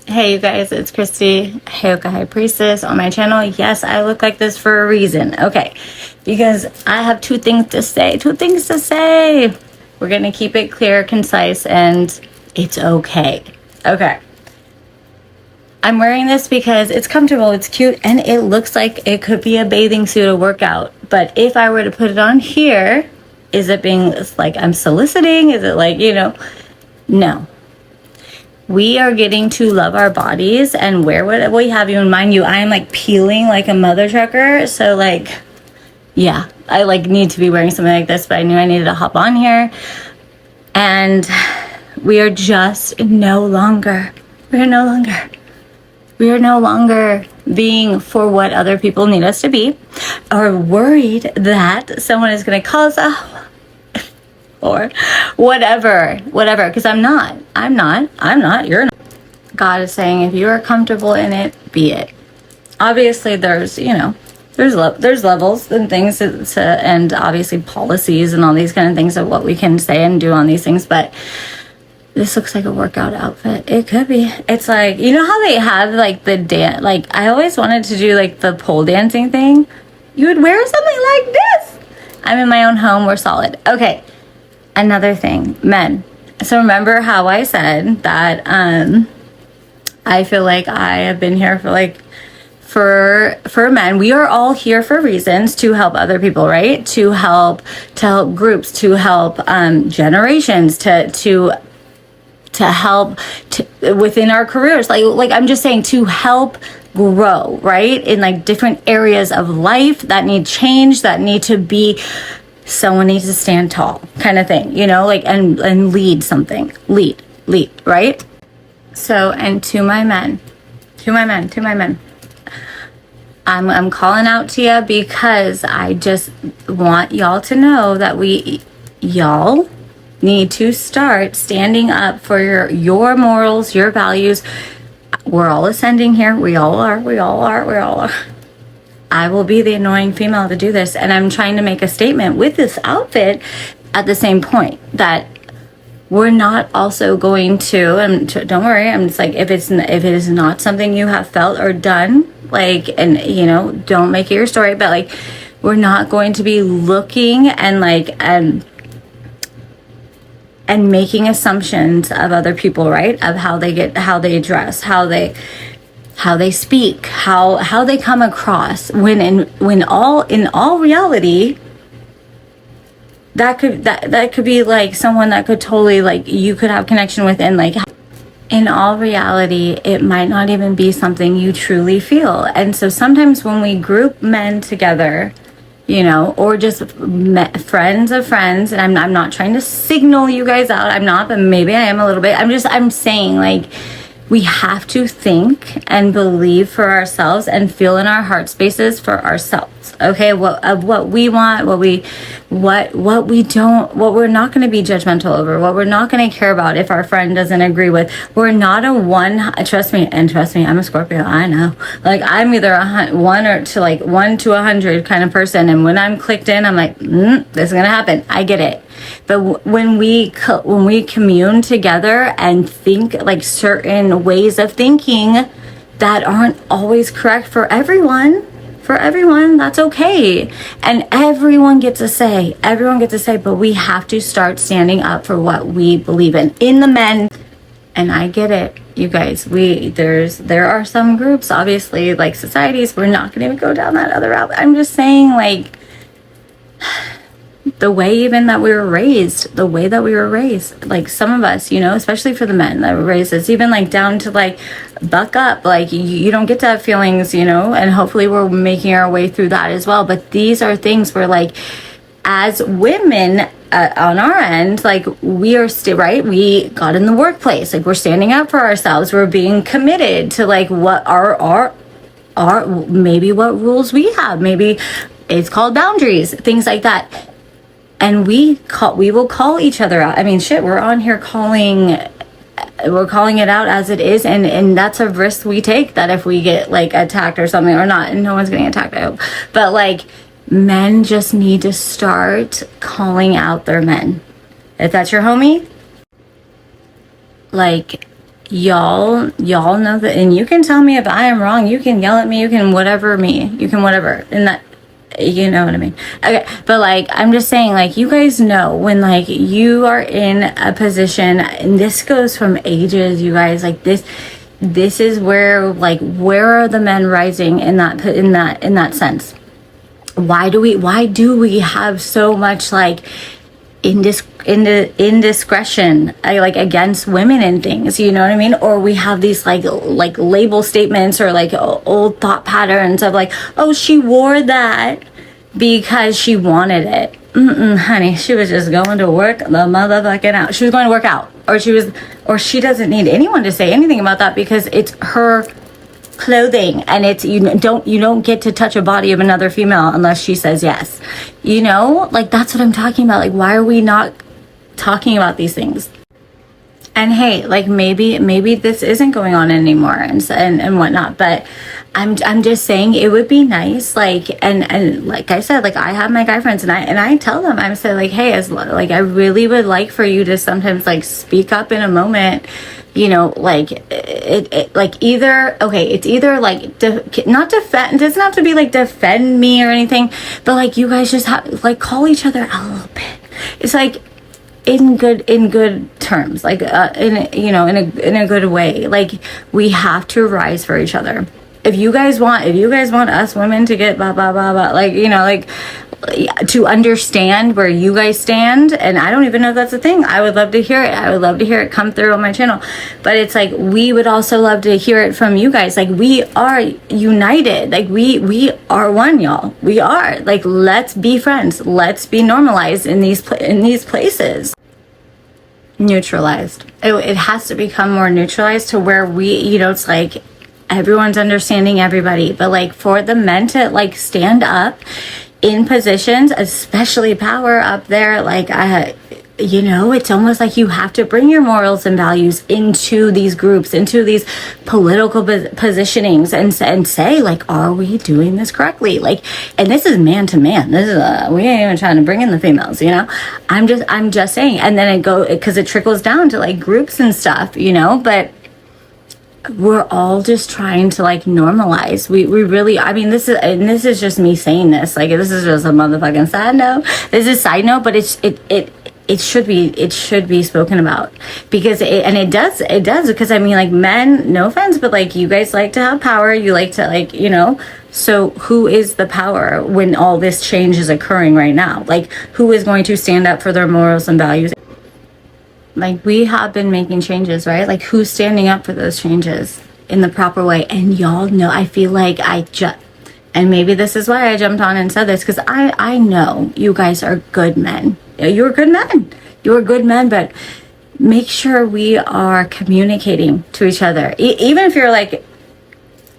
Hey you guys, it's Christy, HEYOKAHighPriestess on my channel. Yes, I look like this for a reason. Okay, because I have two things to say. We're gonna keep it clear, concise, and it's okay. Okay. I'm wearing this because it's comfortable, it's cute, and it looks like it could be a bathing suit, a workout. But if I were to put it on here, is it being like I'm soliciting? Is it like, no. We are getting to love our bodies and wear what we have you in mind. I am like peeling like a mother trucker. So like, yeah, I like need to be wearing something like this, but I knew I needed to hop on here. And we are just no longer being for what other people need us to be, or worried that someone is going to call us out. Or whatever, because I'm not, you're not. God is saying, if you are comfortable in it, be it. Obviously, there's, there's levels and things and obviously policies and all these kind of things of what we can say and do on these things, but this looks like a workout outfit. It could be. It's like, you know how they have like the dance, like I always wanted to do like the pole dancing thing. You would wear something like this. I'm in my own home, we're solid. Okay. Another thing, men. So remember how I said that I feel like I have been here for men. We are all here for reasons to help other people, right? To help groups, to help generations, to help within our careers. Like I'm just saying, to help grow, right? In like different areas of life that need change, that need to be. Someone needs to stand tall kind of thing, like, and lead something, lead, right? So, and to my men, I'm calling out to you because I just want y'all to know that y'all need to start standing up for your morals, your values. We're all ascending here. We all are. I will be the annoying female to do this, and I'm trying to make a statement with this outfit at the same point that we're not also going to, and don't worry, I'm just like, if it is not something you have felt or done, like, and don't make it your story, but like, we're not going to be looking and like and making assumptions of other people, right? Of how they dress, how they speak, how they come across, when in all reality, that could be like someone that could totally like you could have connection with, and like in all reality it might not even be something you truly feel. And so sometimes when we group men together, or just friends of friends, and I'm not trying to signal you guys out, I'm not, but maybe I am a little bit, I'm saying like, we have to think and believe for ourselves and feel in our heart spaces for ourselves. Okay, what we want, what we don't, what we're not going to be judgmental over, what we're not going to care about if our friend doesn't agree with. We're not a one. Trust me, I'm a Scorpio. I know. Like I'm either 1 to 100 kind of person, and when I'm clicked in, I'm like, this is gonna happen. I get it. But when we commune together and think like certain ways of thinking that aren't always correct for everyone, that's okay. And everyone gets a say, but we have to start standing up for what we believe in the men. And I get it, you guys, there are some groups, obviously, like societies, we're not going to even go down that other route. I'm just saying, like, the way even that we were raised, like some of us, especially for the men that were raised, it's even like down to like buck up, like you don't get to have feelings, and hopefully we're making our way through that as well. But these are things where like as women on our end, like we are still right, we got in the workplace, like we're standing up for ourselves, we're being committed to like what our maybe what rules we have, maybe it's called boundaries, things like that. And we will call each other out. I mean, shit, we're on here calling it out as it is, and that's a risk we take, that if we get like attacked or something, or not, and no one's getting attacked, I hope, but like men just need to start calling out their men. If that's your homie, like y'all know that, and you can tell me if I am wrong. You can yell at me, you can whatever me, you can whatever, and that, you know what I mean. Okay, but like, I'm just saying, like, you guys know when like you are in a position, and this goes from ages, you guys, like this is where, like, where are the men rising in that sense? Why do we have so much like indiscretion, like against women and things, you know what I mean? Or we have these like label statements, or like old thought patterns of like, oh, she wore that because she wanted it. Honey, she was just going to work the motherfucking out. She was going to work out, or she doesn't need anyone to say anything about that, because it's her clothing, and it's, you don't get to touch a body of another female unless she says yes, you know, like that's what I'm talking about. Like, why are we not talking about these things? And hey, like maybe this isn't going on anymore and whatnot, but I'm just saying it would be nice, like, and like I said, like I have my guy friends, and I tell them, I'm saying like, hey, like I really would like for you to sometimes like speak up in a moment, you know, like it like either, okay, it's either like not defend, it doesn't have to be like defend me or anything, but like you guys just have like call each other out a little bit. It's like in good terms, like in a good way. Like we have to rise for each other. If you guys want us women to get blah blah blah blah, like, you know, like to understand where you guys stand, and I don't even know if that's a thing. I would love to hear it. I would love to hear it come through on my channel. But it's like, we would also love to hear it from you guys. Like, we are united. Like we are one, y'all. We are, like, let's be friends. Let's be normalized in these places. Neutralized. It has to become more neutralized to where we, you know, it's like everyone's understanding everybody, but like for the men to like stand up in positions, especially power up there, like you know, it's almost like you have to bring your morals and values into these groups, into these political positionings, and say like, are we doing this correctly? Like, and this is man to man. This is we ain't even trying to bring in the females, you know. I'm just saying, and then because it trickles down to like groups and stuff, you know. But we're all just trying to like normalize. We really, I mean, this is just me saying this. Like, this is just a motherfucking side note. This is side note, but it should be spoken about, because it does, because I mean, like, men, no offense, but like, you guys like to have power, you like to, like, you know, so who is the power when all this change is occurring right now? Like, who is going to stand up for their morals and values? Like, we have been making changes, right? Like, who's standing up for those changes in the proper way? And y'all know, I feel like and maybe this is why I jumped on and said this, because I know you guys are good men. You're good men. You're good men, but make sure we are communicating to each other. Even if you're like,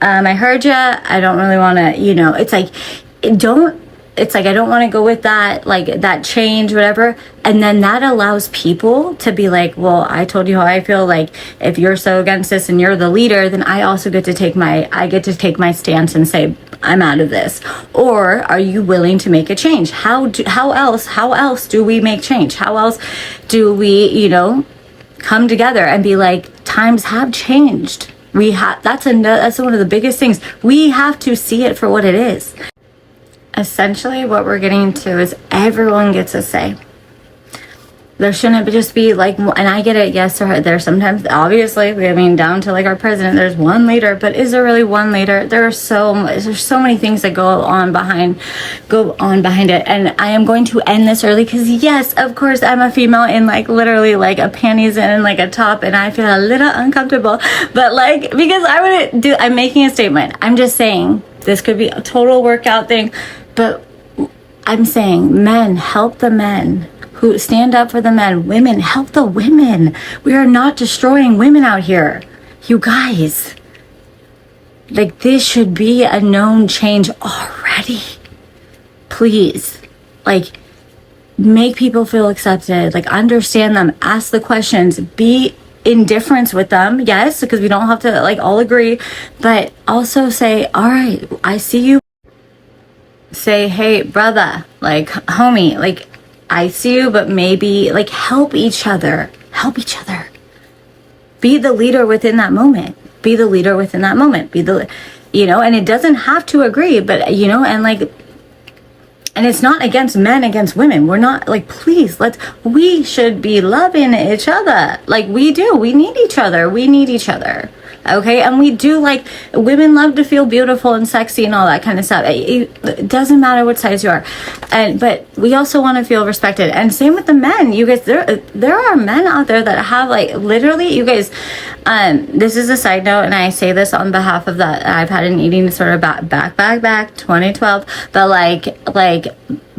I heard you, I don't really want to, you know, it's like, I don't want to go with that, like that change, whatever. And then that allows people to be like, well, I told you how I feel. Like, if you're so against this and you're the leader, then I also get to take my stance and say, I'm out of this. Or are you willing to make a change? How else do we make change? How else do we, you know, come together and be like, times have changed. That's one of the biggest things. We have to see it for what it is. Essentially, what we're getting to is everyone gets a say. There shouldn't just be like, and I get it, yes, there's sometimes, obviously, I mean, down to like our president, there's one leader, but is there really one leader? There's so many things that go on behind it. And I am going to end this early because, yes, of course, I'm a female in like literally like a panties and like a top, and I feel a little uncomfortable, but like, because I'm making a statement. I'm just saying, this could be a total workout thing, but I'm saying, men, help the men who stand up for the men. Women, help the women. We are not destroying women out here. You guys, like, this should be a known change already. Please, like, make people feel accepted, like, understand them, ask the questions, be indifference with them, yes, because we don't have to like all agree, but also say, all right, I see you. Say, hey, brother, like, homie, like, I see you, but maybe like help each other. Be the leader within that moment. Be the leader within that moment. Be the, and it doesn't have to agree, but, and like, and it's not against men, against women. We're not like, please, we should be loving each other. Like we do. We need each other. We need each other. Okay. And we do, like, women love to feel beautiful and sexy and all that kind of stuff. It doesn't matter what size you are. But we also want to feel respected. And same with the men. You guys, there are men out there that have, like, literally, you guys, this is a side note, and I say this on behalf of that. I've had an eating disorder back 2012, but like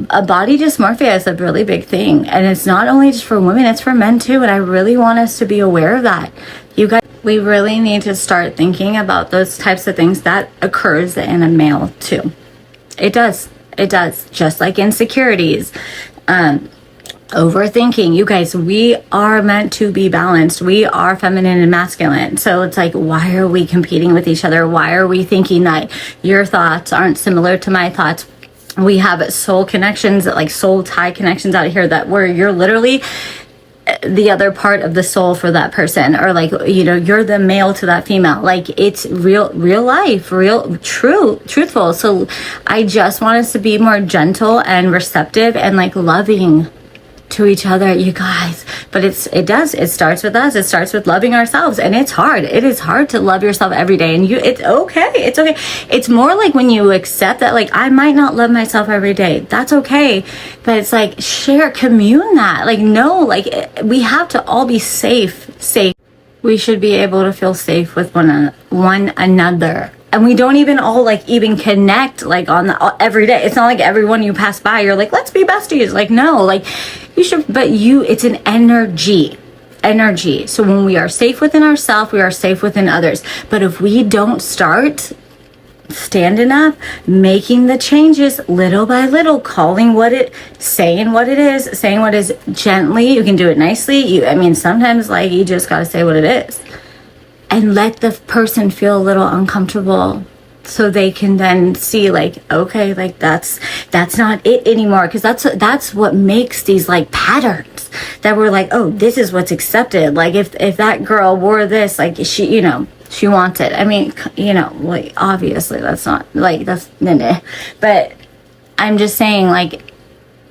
a body dysmorphia is a really big thing, and it's not only just for women, it's for men too. And I really want us to be aware of that. You guys, we really need to start thinking about those types of things that occurs in a male too. It does, just like insecurities, overthinking. You guys, we are meant to be balanced. We are feminine and masculine. So it's like, why are we competing with each other? Why are we thinking that your thoughts aren't similar to my thoughts? We have soul connections, like soul tie connections out here, that where you're literally the other part of the soul for that person, or like, you're the male to that female. Like, it's real life, truthful. So I just want us to be more gentle and receptive and like loving to each other, you guys. But it starts with us. It starts with loving ourselves, and it's hard. It is hard to love yourself every day, and it's okay. It's more like when you accept that, like, I might not love myself every day. That's okay. But it's like, commune that. Like, no, like, we have to all be safe. We should be able to feel safe with one another. And we don't even all even connect like on every day. It's not like everyone you pass by, you're like, let's be besties. Like, no, like you should, but it's an energy. So when we are safe within ourselves, we are safe within others. But if we don't start standing up, making the changes little by little, saying what it is gently, you can do it nicely. Sometimes like you just got to say what it is. And let the person feel a little uncomfortable, so they can then see like, okay, like that's not it anymore. Because that's what makes these like patterns that we're like, oh, this is what's accepted. Like if that girl wore this, like she wants it. Like obviously that's not like nah. But I'm just saying, like,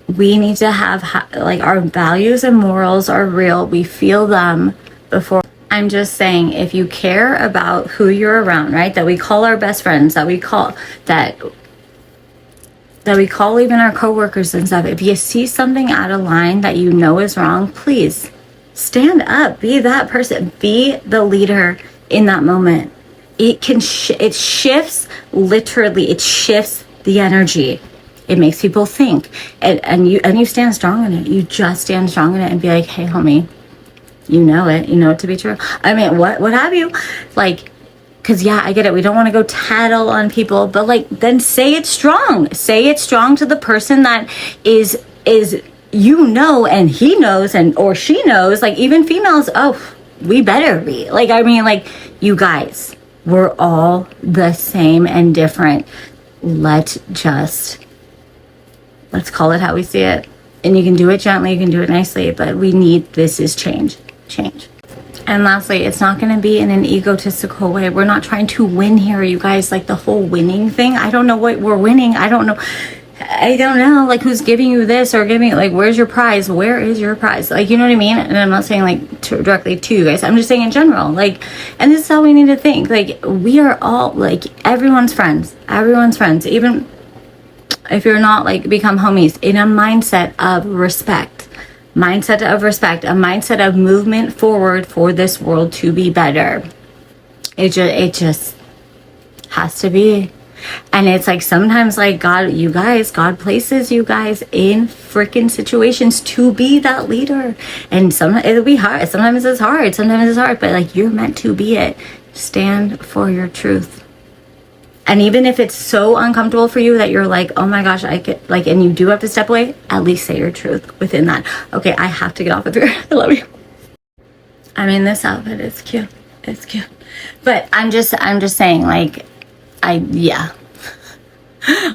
we need to have like our values and morals are real. We feel them before. I'm just saying, if you care about who you're around, right? That we call our best friends, that we call even our coworkers and stuff. If you see something out of line that you know is wrong, please stand up. Be that person. Be the leader in that moment. It shifts the energy. It makes people think, and you stand strong in it. You just stand strong in it and be like, hey, homie. You know it to be true. What have you? Like, because yeah, I get it. We don't want to go tattle on people, but like, then say it strong. Say it strong to the person that is and he knows, or she knows, like even females, oh, we better be. Like, you guys, we're all the same and different. Let's call it how we see it. And you can do it gently, you can do it nicely, but this is change. And lastly, it's not going to be in an egotistical way. We're not trying to win here, you guys. Like the whole winning thing, I don't know what we're winning. I don't know like who's giving you this or giving, like, where's your prize? Where is your prize? Like, you know what I mean? And I'm not saying like directly to you guys, I'm just saying in general, like, and this is how we need to think. Like, we are all like everyone's friends, even if you're not, like, become homies, in a mindset of respect, a mindset of movement forward for this world to be better. It just has to be. And it's like, sometimes like God places you guys in freaking situations to be that leader. And it'll be hard. Sometimes it's hard, but like, you're meant to be it. Stand for your truth. And even if it's so uncomfortable for you that you're like, oh my gosh, I could, like, and you do have to step away, at least say your truth within that. Okay, I have to get off of here. I love you. This outfit is cute. It's cute. But I'm just saying, like, yeah.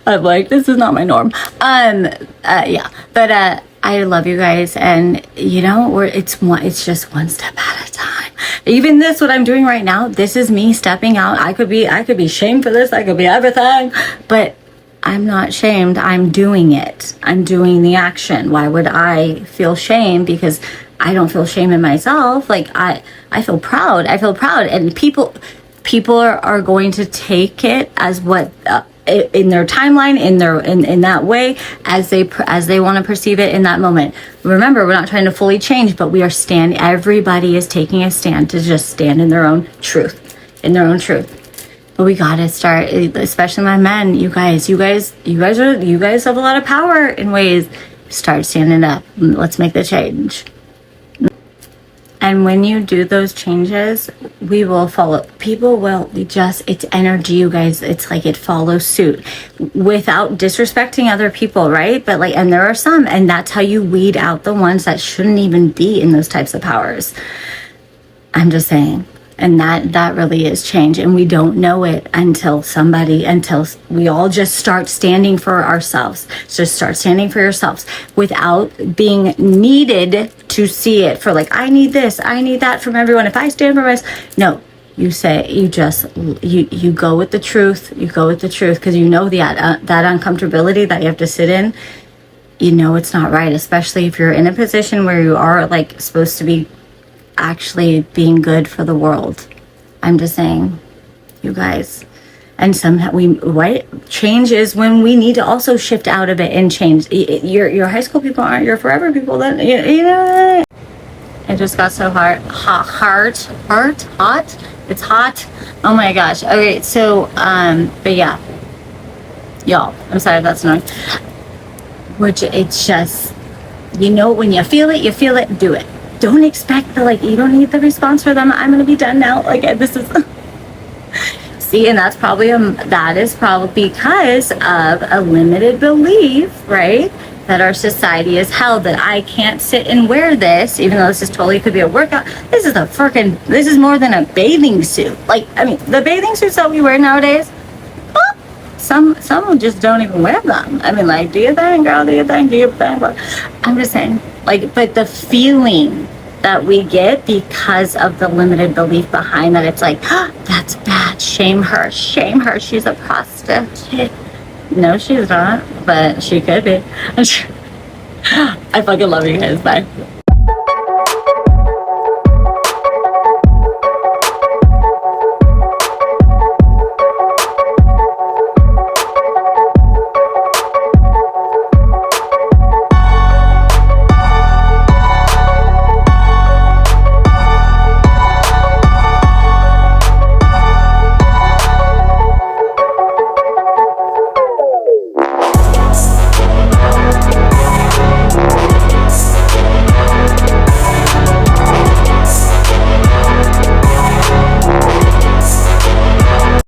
I'm like, this is not my norm. Yeah. But I love you guys, and it's just one step at a time. Even this, what I'm doing right now, this is me stepping out. I could be shamed for this. I could be everything, but I'm not shamed. I'm doing it. I'm doing the action. Why would I feel shame? Because I don't feel shame in myself. Like I feel proud. I feel proud. And people are going to take it as what, in their timeline, in that way, as they want to perceive it in that moment. Remember, we're not trying to fully change, but we are everybody is taking a stand to just stand in their own truth, But we gotta start, especially my men, you guys have a lot of power in ways. Start standing up. Let's make the change. And when you do those changes, we will follow. People will it's energy, you guys. It's like it follows suit without disrespecting other people, right? But and there are some, and that's how you weed out the ones that shouldn't even be in those types of powers. I'm just saying. And that really is change. And we don't know it until we all just start standing for ourselves. Just start standing for yourselves without being needed to see it for I need this, I need that from everyone. If I stand for myself, no, you go with the truth. You go with the truth because you know that uncomfortability that you have to sit in. You know it's not right, especially if you're in a position where you are supposed to be actually being good for the world. I'm just saying, you guys. And somehow change is when we need to also shift out of it and change. Your high school people aren't your forever people. Then you know. It just got so hot. It's hot. Oh my gosh. Okay, so but yeah, y'all. I'm sorry if that's annoying. Which it's just, when you feel it, do it. Don't expect you don't need the response for them. I'm gonna be done now. This is see, and that is probably because of a limited belief, right? That our society is held, that I can't sit and wear this, even though this is totally could be a workout. This is more than a bathing suit. The bathing suits that we wear nowadays, some just don't even wear them. Do your thing, girl, do your thing, do your thing. But I'm just saying, but the feeling that we get because of the limited belief behind that, it's that's bad, shame her, she's a prostitute. No, she's not, but she could be. I fucking love you guys, bye.